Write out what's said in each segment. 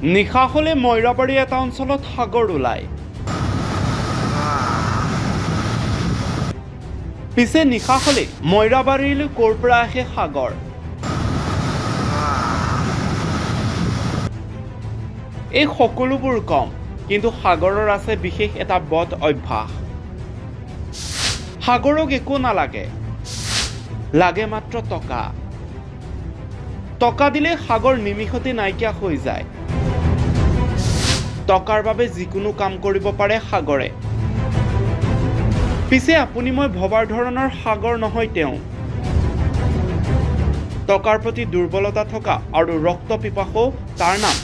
নিশা হলে ময়ৰাবাৰী এটা অঞ্চলত সাগৰ ওলায়। পিছে নিশা হলে ময়ৰাবাৰীলৈ ক'ৰ পৰা আহে সাগৰ? এই সকলোবোৰ কম, কিন্তু সাগৰৰ আছে বিশেষ এটা বদ অভ্যাস। সাগৰক একো নালাগে, লাগে মাত্ৰ টকা। টকা দিলে সাগৰ নিমিষতে নাইকিয়া হৈ যায়। টকাৰ বাবে যিকোনো কাম কৰিব পাৰে সাগৰে। পিছে আপুনি মই ভবাৰ ধৰণৰ সাগৰ নহয় তেওঁ। টকাৰ প্ৰতি দুৰ্বলতা থকা আৰু ৰক্ত পিপাসু তাৰ নাম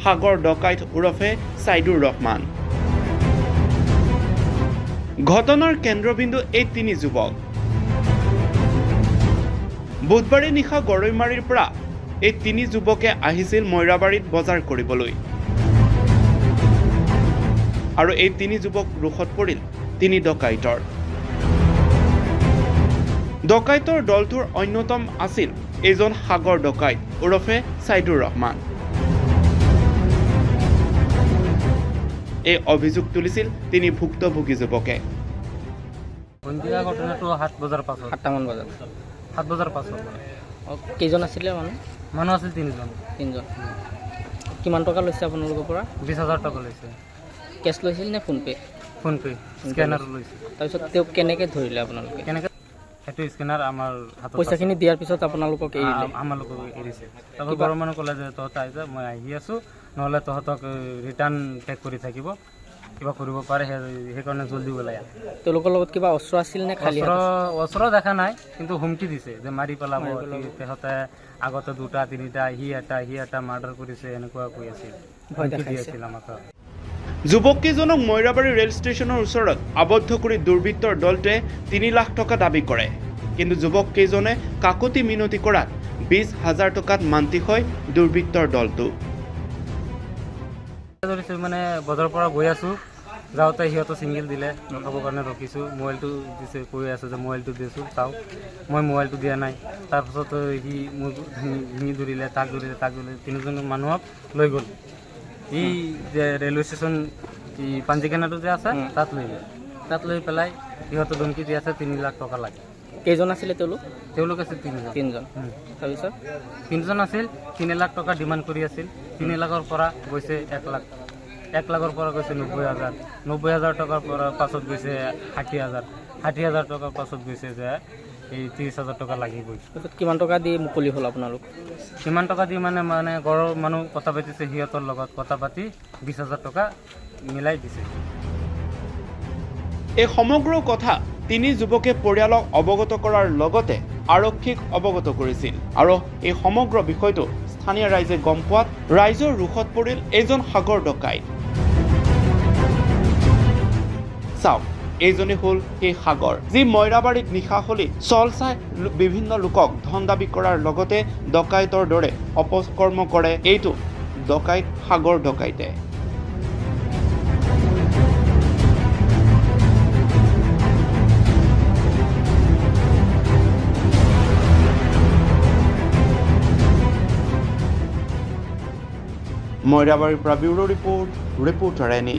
সাগৰ ডকাইত ওৰফে ছাইদুৰ ৰহমান। ঘটনাৰ কেন্দ্ৰবিন্দু এই তিনি যুৱক। বুধবাৰে নিশা গৰৈমাৰীৰ পৰা এই তিনি যুৱকে আহিছিল ময়ৰাবাৰীত বজাৰ কৰিবলৈ। আৰু এই তিনি যুৱক ৰোষত পৰিল তিনি ডকাইতৰ। ডকাইতৰ দলটোৰ অন্যতম আছিল এজন সাগৰ ডকাইত ওৰফে ছাইদুৰ ৰহমান। এই অভিযোগ তুলিছিল তিনি ভুক্তভোগী যুৱকে। সন্ধিয়া ঘটনাটো 7 বজাৰ পাছত, 7টামান বজাত। 7 বজাৰ পাছত। কেইজন আছিলে মানুহ? মানুহ আছিল 3জন। কিমান টকা লৈছে আপোনালোকৰ পৰা? 20,000 টকা লৈছে। কেছ লৈছিল নে ফোনপে? ফোনপে স্কেনাৰ লৈছে। তাৰপিছত তেওঁক কেনেকৈ ধৰিলে আপোনালোকে? কেনেকৈ সেইটো স্কেনাৰ আমাৰ হাতত পইচাখিনি দিয়াৰ পিছত আপোনালোকক এৰিলে? আমালোকক এৰিছে। তাৰপৰা ঘৰৰ মানুহ ক'লে যে তহঁত আহি যা, মই আহি আছোঁ, নহ'লে তহঁতক ৰিটাৰ্ণ টেক কৰি থাকিব, কিবা কৰিব পাৰে, সেইকাৰণে জল্দি ওলাই আহ। তেওঁলোকৰ লগত কিবা অস্ত্ৰ আছিল নে খালী? অস্ত্ৰ দেখা নাই, কিন্তু হুমকি দিছে যে মাৰি পেলাব। সিহঁতে আগতে 2টা 3টা সি এটা মাৰ্ডাৰ কৰিছে, এনেকুৱা কৈ আছিল, হুমকি দি আছিল আমাক। যুৱককেইজনক ময়ৰাবাৰী ৰেল ষ্টেচনৰ ওচৰত আবদ্ধ কৰি দুৰ্বৃত্তৰ দলটোৱে 3 লাখ টকা দাবী কৰে। কিন্তু যুৱককেইজনে কাকতি মিনতি কৰাত 20,000 টকাত মান্তি হয় দুৰ্বৃত্তৰ দলটো। মানে বজাৰৰ পৰা গৈ আছোঁ, যাওঁতে সিহঁতে ছিংগল দিলে, ৰখাবৰ কাৰণে ৰখিছোঁ। মোবাইলটো দিছে, কৈ আছে যে মোবাইলটো দিছোঁ, চাওঁ। মই মোবাইলটো দিয়া নাই। তাৰপিছত সি মোক ডিঙি ধৰিলে, তাক ধৰিলে, 3জন মানুহক লৈ গ'ল। ই যে ৰেলৱে ষ্টেচন পাঞ্জিকানাটো যে আছে, তাত লৈ পেলাই সিহঁতে ধমকি দি আছে 3 লাখ টকা লাগে। কেইজন আছিলে তেওঁলোক? তেওঁলোক আছিল 3জন। তাৰপিছত 3জন আছিল, 3 লাখ টকা ডিমাণ্ড কৰি আছিল। 3 লাখৰ পৰা গৈছে 1 লাখ, 1 লাখৰ পৰা গৈছে 90,000, 90,000 টকাৰ পৰা পাছত গৈছে 60,000, 60,000 টকাৰ পাছত গৈছে যে এই 30,000 টকা লাগিবই। তাৰপিছত কিমান টকা দি মুকলি হ'ল আপোনালোক? কিমান টকা দি মানে ঘৰৰ মানুহ কথা পাতিছে, সিহঁতৰ লগত কথা পাতি 20,000 টকা মিলাই দিছে। এই সমগ্ৰ কথা তিনি যুৱকে পৰিয়ালক অৱগত কৰাৰ লগতে আৰক্ষীক অৱগত কৰিছিল। আৰু এই সমগ্ৰ বিষয়টো স্থানীয় ৰাইজে গম পোৱাত ৰাইজৰ ৰোষত পৰিল এইজন সাগৰ ডকাইত। চাওক, এইজনে হ'ল সেই সাগৰ, যি ময়ৰাবাৰীত নিশা হলি চল চাই বিভিন্ন লোকক ধন দাবী কৰাৰ লগতে ডকাইতৰ দৰে অপকৰ্ম কৰে। এইটো ডকাইত সাগৰ ডকাইতে। ময়ৰাবাৰীৰ পৰা ব্যুৰো ৰিপৰ্ট, ৰিপৰ্টাৰ এনি।